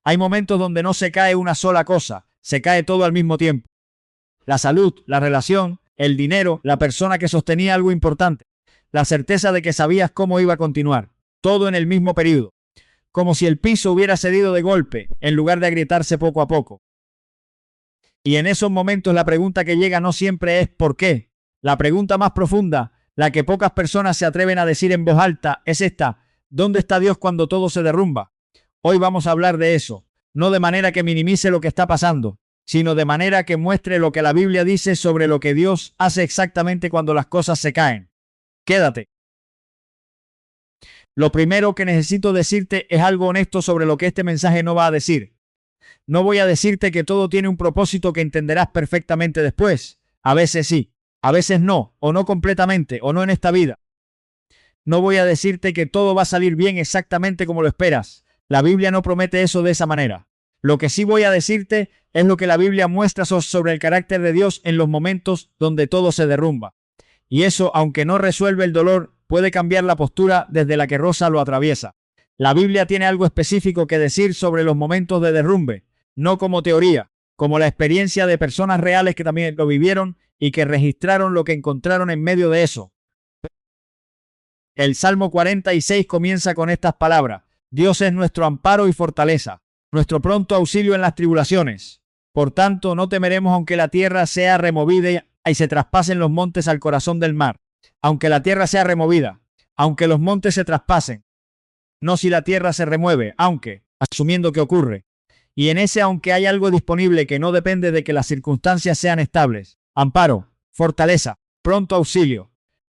Hay momentos donde no se cae una sola cosa, se cae todo al mismo tiempo. La salud, la relación, el dinero, la persona que sostenía algo importante, la certeza de que sabías cómo iba a continuar, todo en el mismo periodo, como si el piso hubiera cedido de golpe, en lugar de agrietarse poco a poco. Y en esos momentos la pregunta que llega no siempre es ¿por qué? La pregunta más profunda, la que pocas personas se atreven a decir en voz alta, es esta: ¿dónde está Dios cuando todo se derrumba? Hoy vamos a hablar de eso, no de manera que minimice lo que está pasando, sino de manera que muestre lo que la Biblia dice sobre lo que Dios hace exactamente cuando las cosas se caen. Quédate. Lo primero que necesito decirte es algo honesto sobre lo que este mensaje no va a decir. No voy a decirte que todo tiene un propósito que entenderás perfectamente después. A veces sí, a veces no, o no completamente, o no en esta vida. No voy a decirte que todo va a salir bien exactamente como lo esperas. La Biblia no promete eso de esa manera. Lo que sí voy a decirte es lo que la Biblia muestra sobre el carácter de Dios en los momentos donde todo se derrumba. Y eso, aunque no resuelve el dolor, puede cambiar la postura desde la que Rosa lo atraviesa. La Biblia tiene algo específico que decir sobre los momentos de derrumbe, no como teoría, como la experiencia de personas reales que también lo vivieron y que registraron lo que encontraron en medio de eso. El Salmo 46 comienza con estas palabras: Dios es nuestro amparo y fortaleza, nuestro pronto auxilio en las tribulaciones. Por tanto, no temeremos aunque la tierra sea removida y se traspasen los montes al corazón del mar. Aunque la tierra sea removida, aunque los montes se traspasen, no si la tierra se remueve, aunque, asumiendo que ocurre. Y en ese aunque hay algo disponible que no depende de que las circunstancias sean estables. Amparo, fortaleza, pronto auxilio.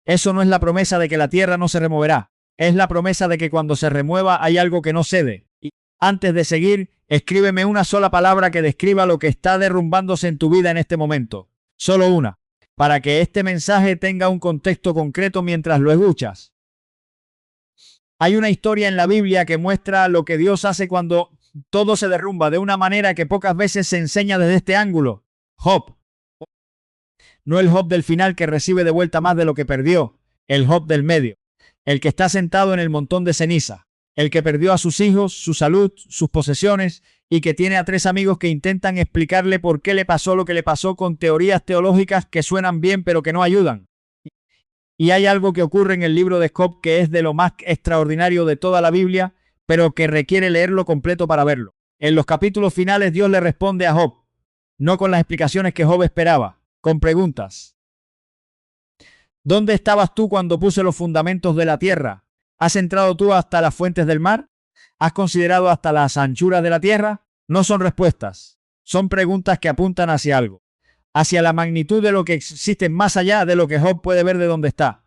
Eso no es la promesa de que la tierra no se removerá. Es la promesa de que cuando se remueva hay algo que no cede. Y antes de seguir, escríbeme una sola palabra que describa lo que está derrumbándose en tu vida en este momento. Solo una, para que este mensaje tenga un contexto concreto mientras lo escuchas. Hay una historia en la Biblia que muestra lo que Dios hace cuando todo se derrumba de una manera que pocas veces se enseña desde este ángulo. Job. No el Job del final que recibe de vuelta más de lo que perdió, el Job del medio, el que está sentado en el montón de ceniza, el que perdió a sus hijos, su salud, sus posesiones y que tiene a 3 amigos que intentan explicarle por qué le pasó lo que le pasó con teorías teológicas que suenan bien pero que no ayudan. Y hay algo que ocurre en el libro de Job que es de lo más extraordinario de toda la Biblia, pero que requiere leerlo completo para verlo. En los capítulos finales Dios le responde a Job, no con las explicaciones que Job esperaba, con preguntas. ¿Dónde estabas tú cuando puse los fundamentos de la tierra? ¿Has entrado tú hasta las fuentes del mar? ¿Has considerado hasta las anchuras de la tierra? No son respuestas, son preguntas que apuntan hacia algo, hacia la magnitud de lo que existe más allá de lo que Job puede ver de donde está,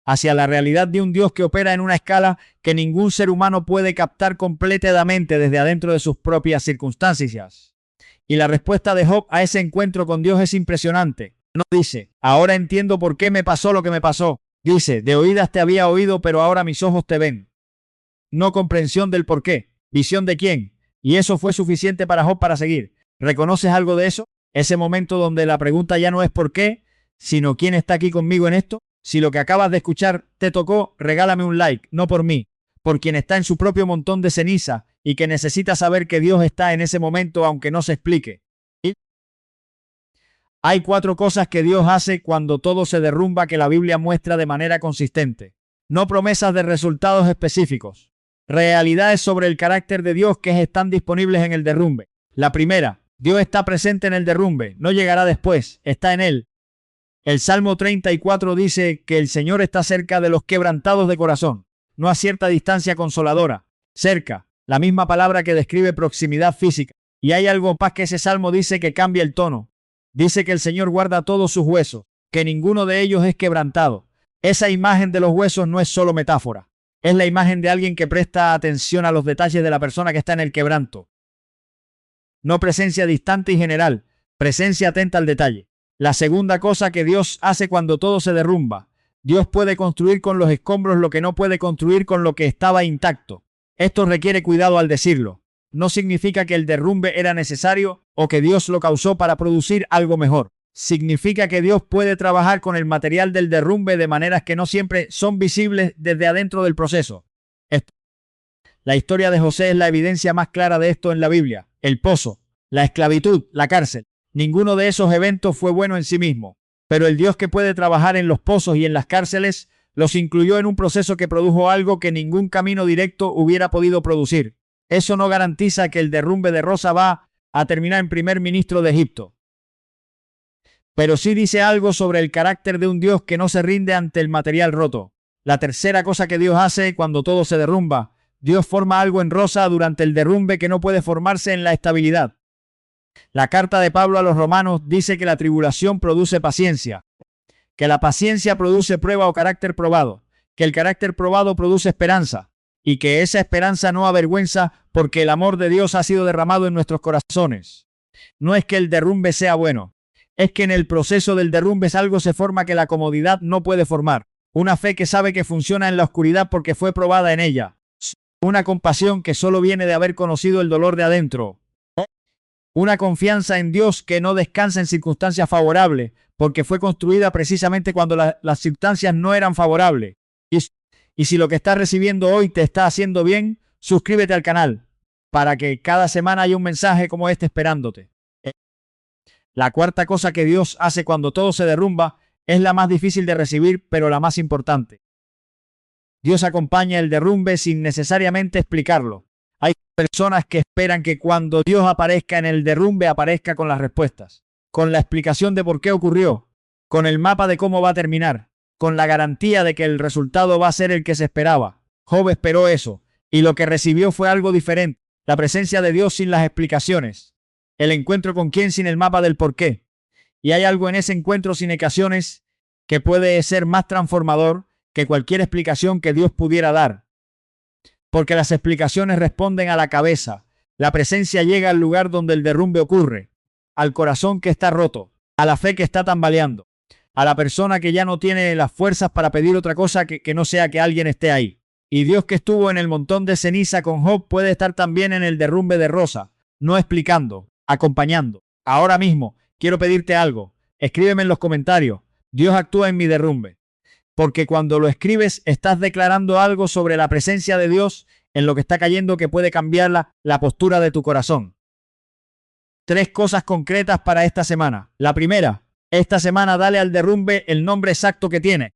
hacia la realidad de un Dios que opera en una escala que ningún ser humano puede captar completamente desde adentro de sus propias circunstancias. Y la respuesta de Job a ese encuentro con Dios es impresionante. No dice, ahora entiendo por qué me pasó lo que me pasó. Dice, de oídas te había oído, pero ahora mis ojos te ven. No comprensión del por qué, visión de quién. Y eso fue suficiente para Job para seguir. ¿Reconoces algo de eso? Ese momento donde la pregunta ya no es por qué, sino quién está aquí conmigo en esto. Si lo que acabas de escuchar te tocó, regálame un like, no por mí, por quien está en su propio montón de ceniza y que necesita saber que Dios está en ese momento aunque no se explique. Hay 4 cosas que Dios hace cuando todo se derrumba que la Biblia muestra de manera consistente. No promesas de resultados específicos. Realidades sobre el carácter de Dios que están disponibles en el derrumbe. La primera, Dios está presente en el derrumbe, no llegará después, está en él. El Salmo 34 dice que el Señor está cerca de los quebrantados de corazón, no a cierta distancia consoladora, cerca, la misma palabra que describe proximidad física. Y hay algo más que ese Salmo dice que cambia el tono. Dice que el Señor guarda todos sus huesos, que ninguno de ellos es quebrantado. Esa imagen de los huesos no es solo metáfora, es la imagen de alguien que presta atención a los detalles de la persona que está en el quebranto. No presencia distante y general, presencia atenta al detalle. La segunda cosa que Dios hace cuando todo se derrumba. Dios puede construir con los escombros lo que no puede construir con lo que estaba intacto. Esto requiere cuidado al decirlo. No significa que el derrumbe era necesario o que Dios lo causó para producir algo mejor. Significa que Dios puede trabajar con el material del derrumbe de maneras que no siempre son visibles desde adentro del proceso. La historia de José es la evidencia más clara de esto en la Biblia. El pozo, la esclavitud, la cárcel. Ninguno de esos eventos fue bueno en sí mismo. Pero el Dios que puede trabajar en los pozos y en las cárceles los incluyó en un proceso que produjo algo que ningún camino directo hubiera podido producir. Eso no garantiza que el derrumbe de Rosa va a terminar en primer ministro de Egipto. Pero sí dice algo sobre el carácter de un Dios que no se rinde ante el material roto. La tercera cosa que Dios hace cuando todo se derrumba, Dios forma algo en Rosa durante el derrumbe que no puede formarse en la estabilidad. La carta de Pablo a los romanos dice que la tribulación produce paciencia, que la paciencia produce prueba o carácter probado, que el carácter probado produce esperanza, y que esa esperanza no avergüenza porque el amor de Dios ha sido derramado en nuestros corazones. No es que el derrumbe sea bueno, es que en el proceso del derrumbe algo se forma que la comodidad no puede formar. Una fe que sabe que funciona en la oscuridad porque fue probada en ella. Una compasión que solo viene de haber conocido el dolor de adentro. Una confianza en Dios que no descansa en circunstancias favorables, porque fue construida precisamente cuando las circunstancias no eran favorables. Y si lo que estás recibiendo hoy te está haciendo bien, suscríbete al canal, para que cada semana haya un mensaje como este esperándote. La cuarta cosa que Dios hace cuando todo se derrumba es la más difícil de recibir, pero la más importante. Dios acompaña el derrumbe sin necesariamente explicarlo. Hay personas que esperan que cuando Dios aparezca en el derrumbe aparezca con las respuestas, con la explicación de por qué ocurrió, con el mapa de cómo va a terminar, con la garantía de que el resultado va a ser el que se esperaba. Job esperó eso, y lo que recibió fue algo diferente, la presencia de Dios sin las explicaciones, el encuentro con quien sin el mapa del por qué. Y hay algo en ese encuentro sin ecuaciones que puede ser más transformador que cualquier explicación que Dios pudiera dar. Porque las explicaciones responden a la cabeza. La presencia llega al lugar donde el derrumbe ocurre, al corazón que está roto, a la fe que está tambaleando, a la persona que ya no tiene las fuerzas para pedir otra cosa que no sea que alguien esté ahí. Y Dios que estuvo en el montón de ceniza con Job puede estar también en el derrumbe de Rosa, no explicando, acompañando. Ahora mismo, quiero pedirte algo. Escríbeme en los comentarios. Dios actúa en mi derrumbe. Porque cuando lo escribes, estás declarando algo sobre la presencia de Dios en lo que está cayendo que puede cambiar la postura de tu corazón. 3 cosas concretas para esta semana. La primera, esta semana dale al derrumbe el nombre exacto que tiene.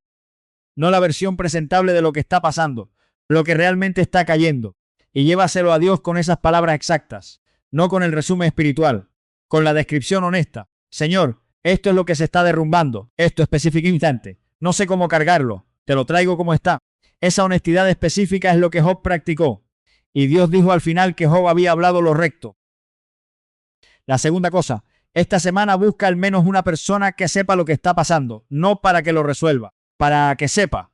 No la versión presentable de lo que está pasando, lo que realmente está cayendo. Y llévaselo a Dios con esas palabras exactas, no con el resumen espiritual, con la descripción honesta. Señor, esto es lo que se está derrumbando, esto específicamente. No sé cómo cargarlo, te lo traigo como está. Esa honestidad específica es lo que Job practicó. Y Dios dijo al final que Job había hablado lo recto. La segunda cosa, esta semana busca al menos una persona que sepa lo que está pasando, no para que lo resuelva, para que sepa.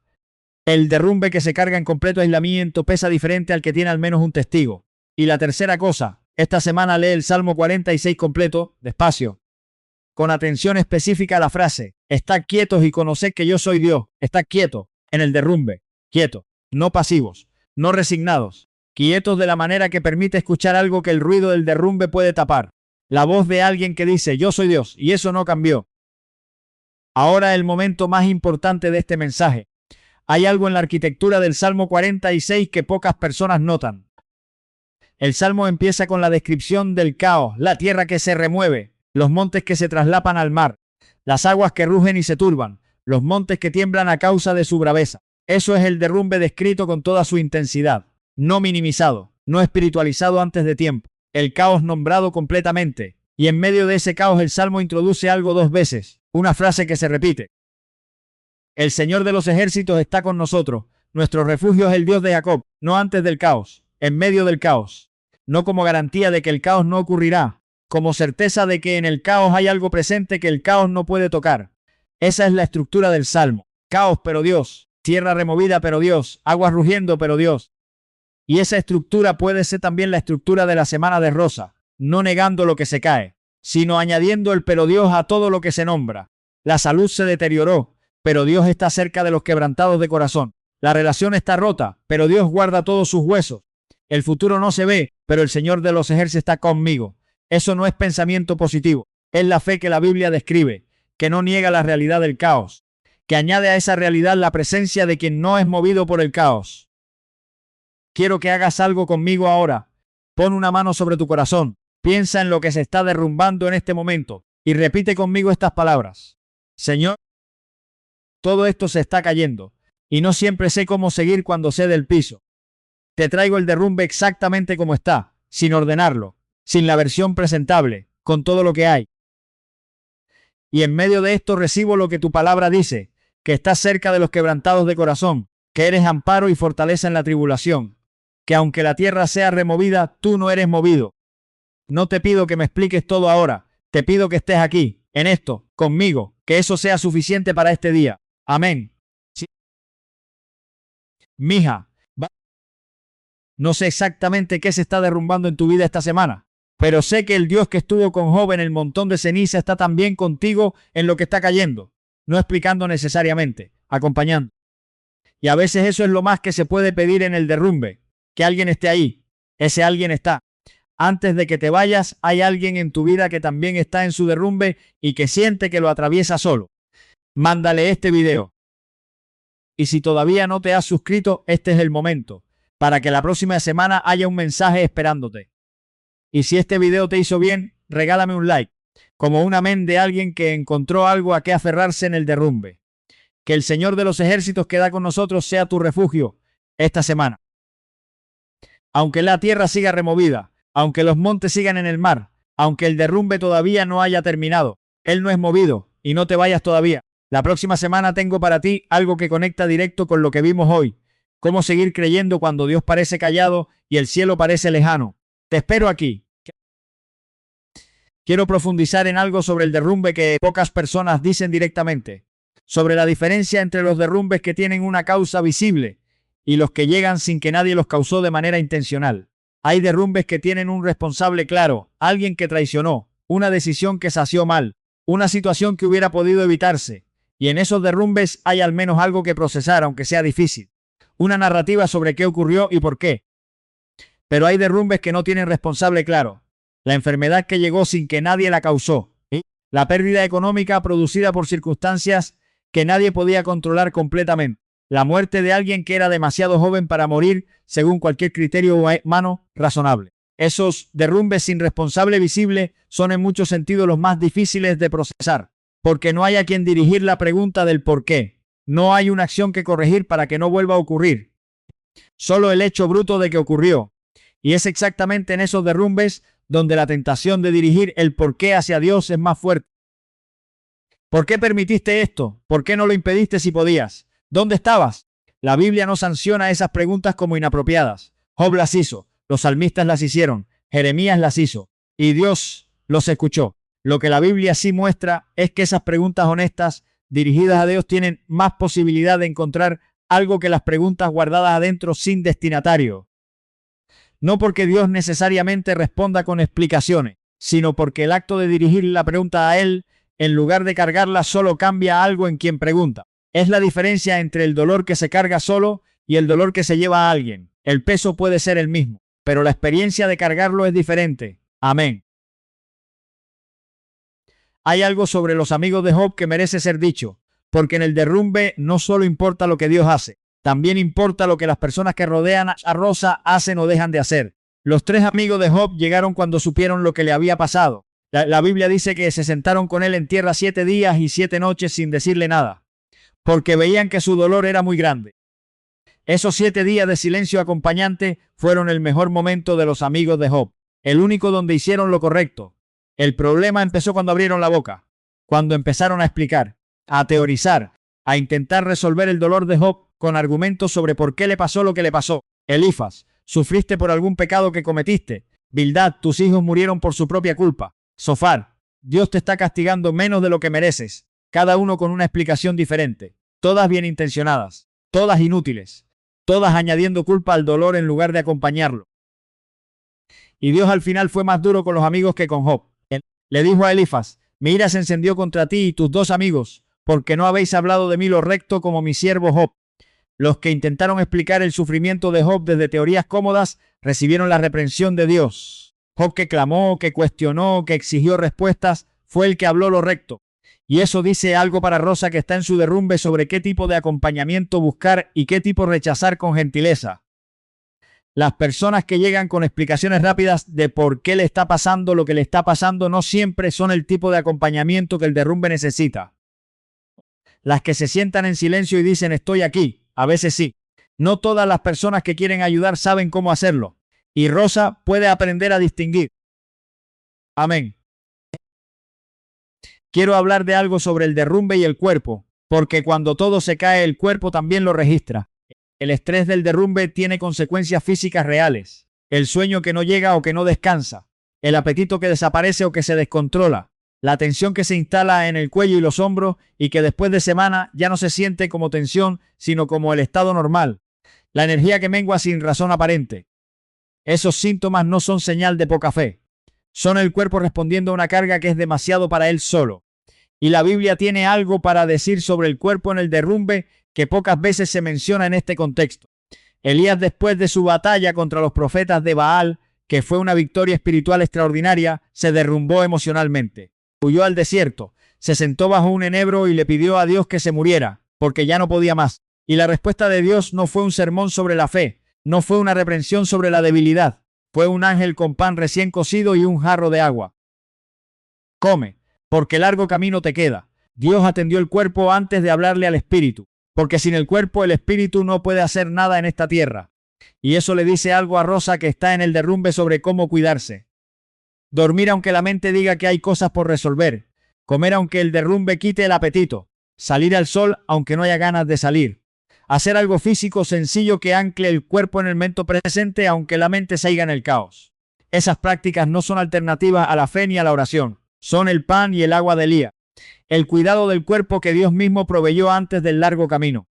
El derrumbe que se carga en completo aislamiento pesa diferente al que tiene al menos un testigo. Y la tercera cosa, esta semana lee el Salmo 46 completo, despacio, con atención específica a la frase, estad quietos y conoced que yo soy Dios. Estad quietos en el derrumbe, quietos, no pasivos, no resignados, quietos de la manera que permite escuchar algo que el ruido del derrumbe puede tapar. La voz de alguien que dice, yo soy Dios, y eso no cambió. Ahora el momento más importante de este mensaje. Hay algo en la arquitectura del Salmo 46 que pocas personas notan. El Salmo empieza con la descripción del caos, la tierra que se remueve, los montes que se traslapan al mar, las aguas que rugen y se turban, los montes que tiemblan a causa de su braveza. Eso es el derrumbe descrito con toda su intensidad, no minimizado, no espiritualizado antes de tiempo. El caos nombrado completamente, y en medio de ese caos el Salmo introduce algo 2 veces, una frase que se repite. El Señor de los ejércitos está con nosotros, nuestro refugio es el Dios de Jacob, no antes del caos, en medio del caos, no como garantía de que el caos no ocurrirá, como certeza de que en el caos hay algo presente que el caos no puede tocar. Esa es la estructura del Salmo. Caos pero Dios, tierra removida pero Dios, aguas rugiendo pero Dios. Y esa estructura puede ser también la estructura de la semana de Rosa, no negando lo que se cae, sino añadiendo el pero Dios a todo lo que se nombra. La salud se deterioró, pero Dios está cerca de los quebrantados de corazón. La relación está rota, pero Dios guarda todos sus huesos. El futuro no se ve, pero el Señor de los ejércitos está conmigo. Eso no es pensamiento positivo, es la fe que la Biblia describe, que no niega la realidad del caos, que añade a esa realidad la presencia de quien no es movido por el caos. quiero que hagas algo conmigo ahora. Pon una mano sobre tu corazón. Piensa en lo que se está derrumbando en este momento y repite conmigo estas palabras. Señor, todo esto se está cayendo y no siempre sé cómo seguir cuando cede el piso. Te traigo el derrumbe exactamente como está, sin ordenarlo, sin la versión presentable, con todo lo que hay. Y en medio de esto recibo lo que tu palabra dice, que estás cerca de los quebrantados de corazón, que eres amparo y fortaleza en la tribulación, que aunque la tierra sea removida, tú no eres movido. No te pido que me expliques todo ahora, te pido que estés aquí, en esto, conmigo, que eso sea suficiente para este día. Amén. Sí. Mija, no sé exactamente qué se está derrumbando en tu vida esta semana, pero sé que el Dios que estuvo con Job en el montón de ceniza está también contigo en lo que está cayendo, no explicando necesariamente, acompañando. Y a veces eso es lo más que se puede pedir en el derrumbe, que alguien esté ahí. Ese alguien está. Antes de que te vayas, hay alguien en tu vida que también está en su derrumbe y que siente que lo atraviesa solo. Mándale este video. Y si todavía no te has suscrito, este es el momento, para que la próxima semana haya un mensaje esperándote. Y si este video te hizo bien, regálame un like, como un amén de alguien que encontró algo a qué aferrarse en el derrumbe. Que el Señor de los ejércitos que da con nosotros sea tu refugio esta semana. Aunque la tierra siga removida, aunque los montes sigan en el mar, aunque el derrumbe todavía no haya terminado, Él no es movido y no te vayas todavía. La próxima semana tengo para ti algo que conecta directo con lo que vimos hoy. Cómo seguir creyendo cuando Dios parece callado y el cielo parece lejano. Te espero aquí. Quiero profundizar en algo sobre el derrumbe que pocas personas dicen directamente. Sobre la diferencia entre los derrumbes que tienen una causa visible y los que llegan sin que nadie los causó de manera intencional. Hay derrumbes que tienen un responsable claro, alguien que traicionó, una decisión que sació mal, una situación que hubiera podido evitarse. Y en esos derrumbes hay al menos algo que procesar, aunque sea difícil. Una narrativa sobre qué ocurrió y por qué. Pero hay derrumbes que no tienen responsable claro. La enfermedad que llegó sin que nadie la causó. La pérdida económica producida por circunstancias que nadie podía controlar completamente. La muerte de alguien que era demasiado joven para morir según cualquier criterio humano razonable. Esos derrumbes sin responsable visible son en muchos sentidos los más difíciles de procesar, porque no hay a quien dirigir la pregunta del por qué. No hay una acción que corregir para que no vuelva a ocurrir. Solo el hecho bruto de que ocurrió. Y es exactamente en esos derrumbes donde la tentación de dirigir el por qué hacia Dios es más fuerte. ¿Por qué permitiste esto? ¿Por qué no lo impediste si podías? ¿Dónde estabas? La Biblia no sanciona esas preguntas como inapropiadas. Job las hizo, los salmistas las hicieron, Jeremías las hizo, y Dios los escuchó. Lo que la Biblia sí muestra es que esas preguntas honestas, dirigidas a Dios, tienen más posibilidad de encontrar algo que las preguntas guardadas adentro sin destinatario. No porque Dios necesariamente responda con explicaciones, sino porque el acto de dirigir la pregunta a Él, en lugar de cargarla, solo cambia algo en quien pregunta. Es la diferencia entre el dolor que se carga solo y el dolor que se lleva a alguien. El peso puede ser el mismo, pero la experiencia de cargarlo es diferente. Amén. Hay algo sobre los amigos de Job que merece ser dicho, porque en el derrumbe no solo importa lo que Dios hace, también importa lo que las personas que rodean a Rosa hacen o dejan de hacer. Los tres amigos de Job llegaron cuando supieron lo que le había pasado. La Biblia dice que se sentaron con él en tierra 7 días y 7 noches sin decirle nada, porque veían que su dolor era muy grande. Esos 7 días de silencio acompañante fueron el mejor momento de los amigos de Job, el único donde hicieron lo correcto. El problema empezó cuando abrieron la boca, cuando empezaron a explicar, a teorizar, a intentar resolver el dolor de Job con argumentos sobre por qué le pasó lo que le pasó. Elifaz, sufriste por algún pecado que cometiste. Bildad, tus hijos murieron por su propia culpa. Sofar, Dios te está castigando menos de lo que mereces. Cada uno con una explicación diferente, todas bien intencionadas, todas inútiles, todas añadiendo culpa al dolor en lugar de acompañarlo. Y Dios al final fue más duro con los amigos que con Job. Él le dijo a Elifaz, mi ira se encendió contra ti y tus 2 amigos, porque no habéis hablado de mí lo recto como mi siervo Job. Los que intentaron explicar el sufrimiento de Job desde teorías cómodas recibieron la reprensión de Dios. Job, que clamó, que cuestionó, que exigió respuestas, fue el que habló lo recto. Y eso dice algo para Rosa, que está en su derrumbe, sobre qué tipo de acompañamiento buscar y qué tipo rechazar con gentileza. Las personas que llegan con explicaciones rápidas de por qué le está pasando lo que le está pasando no siempre son el tipo de acompañamiento que el derrumbe necesita. Las que se sientan en silencio y dicen estoy aquí, a veces sí. No todas las personas que quieren ayudar saben cómo hacerlo. Y Rosa puede aprender a distinguir. Amén. Quiero hablar de algo sobre el derrumbe y el cuerpo, porque cuando todo se cae el cuerpo también lo registra. El estrés del derrumbe tiene consecuencias físicas reales. El sueño que no llega o que no descansa. El apetito que desaparece o que se descontrola. La tensión que se instala en el cuello y los hombros y que después de semana ya no se siente como tensión, sino como el estado normal. La energía que mengua sin razón aparente. Esos síntomas no son señal de poca fe. Son el cuerpo respondiendo a una carga que es demasiado para él solo. Y la Biblia tiene algo para decir sobre el cuerpo en el derrumbe que pocas veces se menciona en este contexto. Elías, después de su batalla contra los profetas de Baal, que fue una victoria espiritual extraordinaria, se derrumbó emocionalmente. Huyó al desierto, se sentó bajo un enebro y le pidió a Dios que se muriera, porque ya no podía más. Y la respuesta de Dios no fue un sermón sobre la fe, no fue una reprensión sobre la debilidad, fue un ángel con pan recién cocido y un jarro de agua. Come, porque largo camino te queda. Dios atendió el cuerpo antes de hablarle al espíritu, porque sin el cuerpo el espíritu no puede hacer nada en esta tierra. Y eso le dice algo a Rosa que está en el derrumbe sobre cómo cuidarse. Dormir aunque la mente diga que hay cosas por resolver. Comer aunque el derrumbe quite el apetito. Salir al sol aunque no haya ganas de salir. Hacer algo físico sencillo que ancle el cuerpo en el momento presente aunque la mente siga en el caos. Esas prácticas no son alternativas a la fe ni a la oración. Son el pan y el agua de Elías. El cuidado del cuerpo que Dios mismo proveyó antes del largo camino.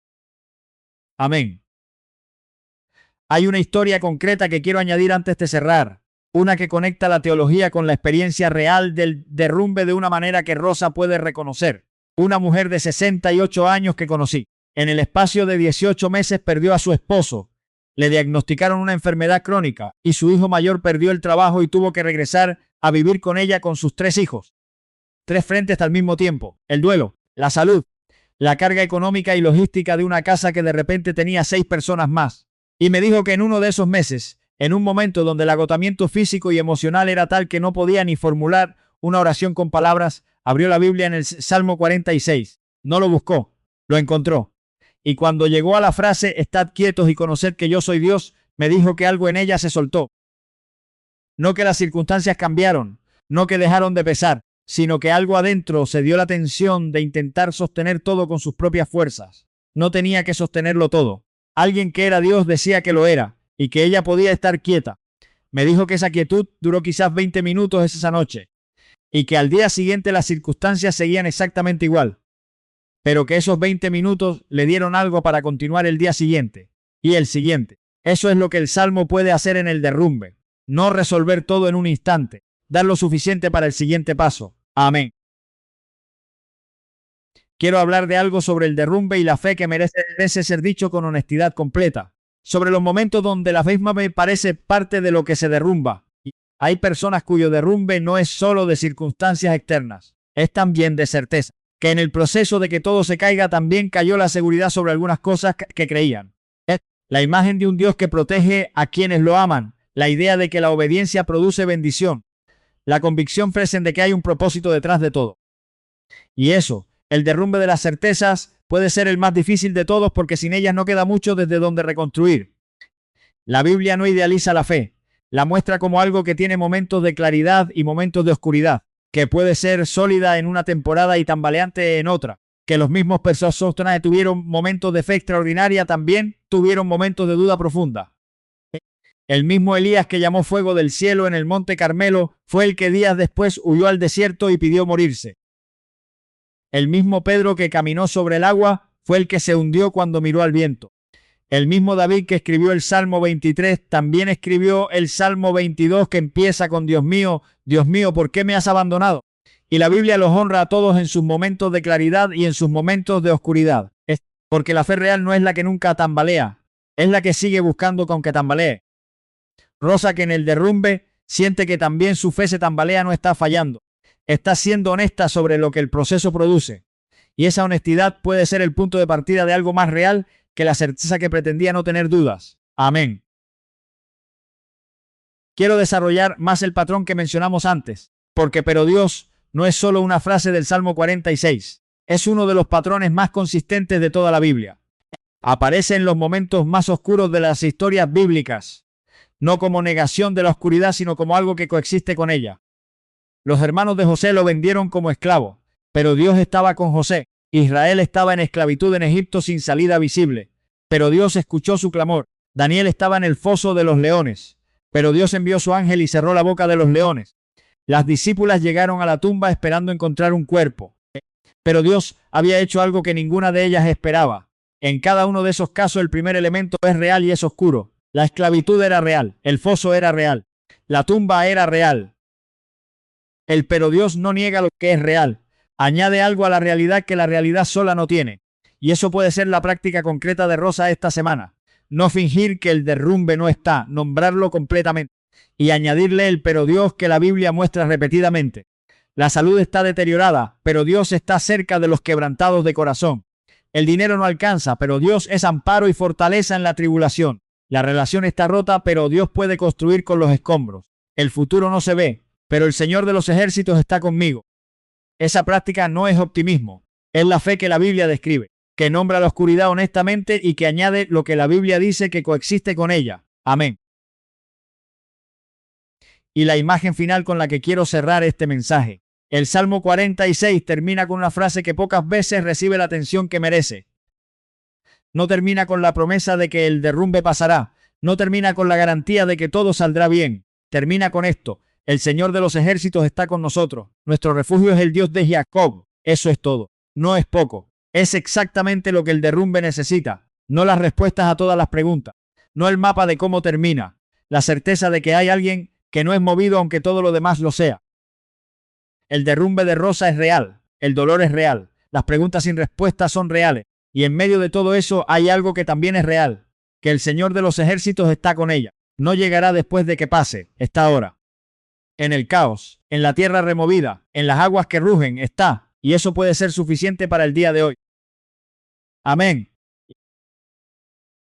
Amén. Hay una historia concreta que quiero añadir antes de cerrar. Una que conecta la teología con la experiencia real del derrumbe de una manera que Rosa puede reconocer. Una mujer de 68 años que conocí. En el espacio de 18 meses perdió a su esposo. Le diagnosticaron una enfermedad crónica y su hijo mayor perdió el trabajo y tuvo que regresar a vivir con ella con sus 3 hijos. 3 frentes al mismo tiempo. El duelo, la salud, la carga económica y logística de una casa que de repente tenía 6 personas más. Y me dijo que en uno de esos meses, en un momento donde el agotamiento físico y emocional era tal que no podía ni formular una oración con palabras, abrió la Biblia en el Salmo 46. No lo buscó, lo encontró. Y cuando llegó a la frase, estad quietos y conoced que yo soy Dios, me dijo que algo en ella se soltó. No que las circunstancias cambiaron, no que dejaron de pesar, sino que algo adentro se dio la tensión de intentar sostener todo con sus propias fuerzas. No tenía que sostenerlo todo. Alguien que era Dios decía que lo era, y que ella podía estar quieta. Me dijo que esa quietud duró quizás 20 minutos esa noche, y que al día siguiente las circunstancias seguían exactamente igual, pero que esos 20 minutos le dieron algo para continuar el día siguiente, y el siguiente. Eso es lo que el Salmo puede hacer en el derrumbe. No resolver todo en un instante, dar lo suficiente para el siguiente paso. Amén. Quiero hablar de algo sobre el derrumbe y la fe que merece ser dicho con honestidad completa. Sobre los momentos donde la fe me parece parte de lo que se derrumba. Hay personas cuyo derrumbe no es solo de circunstancias externas, es también de certeza. Que en el proceso de que todo se caiga también cayó la seguridad sobre algunas cosas que creían. Es la imagen de un Dios que protege a quienes lo aman, la idea de que la obediencia produce bendición, la convicción fresca de que hay un propósito detrás de todo. Y eso, el derrumbe de las certezas, puede ser el más difícil de todos porque sin ellas no queda mucho desde donde reconstruir. La Biblia no idealiza la fe, la muestra como algo que tiene momentos de claridad y momentos de oscuridad, que puede ser sólida en una temporada y tambaleante en otra, que los mismos personajes tuvieron momentos de fe extraordinaria, también tuvieron momentos de duda profunda. El mismo Elías que llamó fuego del cielo en el monte Carmelo fue el que días después huyó al desierto y pidió morirse. El mismo Pedro que caminó sobre el agua fue el que se hundió cuando miró al viento. El mismo David que escribió el Salmo 23 también escribió el Salmo 22 que empieza con Dios mío, ¿por qué me has abandonado? Y la Biblia los honra a todos en sus momentos de claridad y en sus momentos de oscuridad. Es porque la fe real no es la que nunca tambalea, es la que sigue buscando con que tambalee. Rosa, que en el derrumbe siente que también su fe se tambalea, no está fallando. Está siendo honesta sobre lo que el proceso produce. Y esa honestidad puede ser el punto de partida de algo más real que la certeza que pretendía no tener dudas. Amén. Quiero desarrollar más el patrón que mencionamos antes, porque pero Dios no es solo una frase del Salmo 46, es uno de los patrones más consistentes de toda la Biblia. Aparece en los momentos más oscuros de las historias bíblicas, no como negación de la oscuridad, sino como algo que coexiste con ella. Los hermanos de José lo vendieron como esclavo, pero Dios estaba con José. Israel estaba en esclavitud en Egipto sin salida visible, pero Dios escuchó su clamor. Daniel estaba en el foso de los leones, pero Dios envió su ángel y cerró la boca de los leones. Las discípulas llegaron a la tumba esperando encontrar un cuerpo, pero Dios había hecho algo que ninguna de ellas esperaba. En cada uno de esos casos el primer elemento es real y es oscuro. La esclavitud era real, el foso era real, la tumba era real. Pero Dios no niega lo que es real. Añade algo a la realidad que la realidad sola no tiene. Y eso puede ser la práctica concreta de Rosa esta semana. No fingir que el derrumbe no está, nombrarlo completamente. Y añadirle el pero Dios que la Biblia muestra repetidamente. La salud está deteriorada, pero Dios está cerca de los quebrantados de corazón. El dinero no alcanza, pero Dios es amparo y fortaleza en la tribulación. La relación está rota, pero Dios puede construir con los escombros. El futuro no se ve, pero el Señor de los ejércitos está conmigo. Esa práctica no es optimismo, es la fe que la Biblia describe, que nombra la oscuridad honestamente y que añade lo que la Biblia dice que coexiste con ella. Amén. Y la imagen final con la que quiero cerrar este mensaje. El Salmo 46 termina con una frase que pocas veces recibe la atención que merece. No termina con la promesa de que el derrumbe pasará, no termina con la garantía de que todo saldrá bien, termina con esto: el Señor de los ejércitos está con nosotros, nuestro refugio es el Dios de Jacob. Eso es todo, no es poco, es exactamente lo que el derrumbe necesita, no las respuestas a todas las preguntas, no el mapa de cómo termina, la certeza de que hay alguien que no es movido aunque todo lo demás lo sea. El derrumbe de Rosa es real, el dolor es real, las preguntas sin respuesta son reales, y en medio de todo eso hay algo que también es real, que el Señor de los ejércitos está con ella, no llegará después de que pase, está ahora. En el caos, en la tierra removida, en las aguas que rugen, está, y eso puede ser suficiente para el día de hoy. Amén.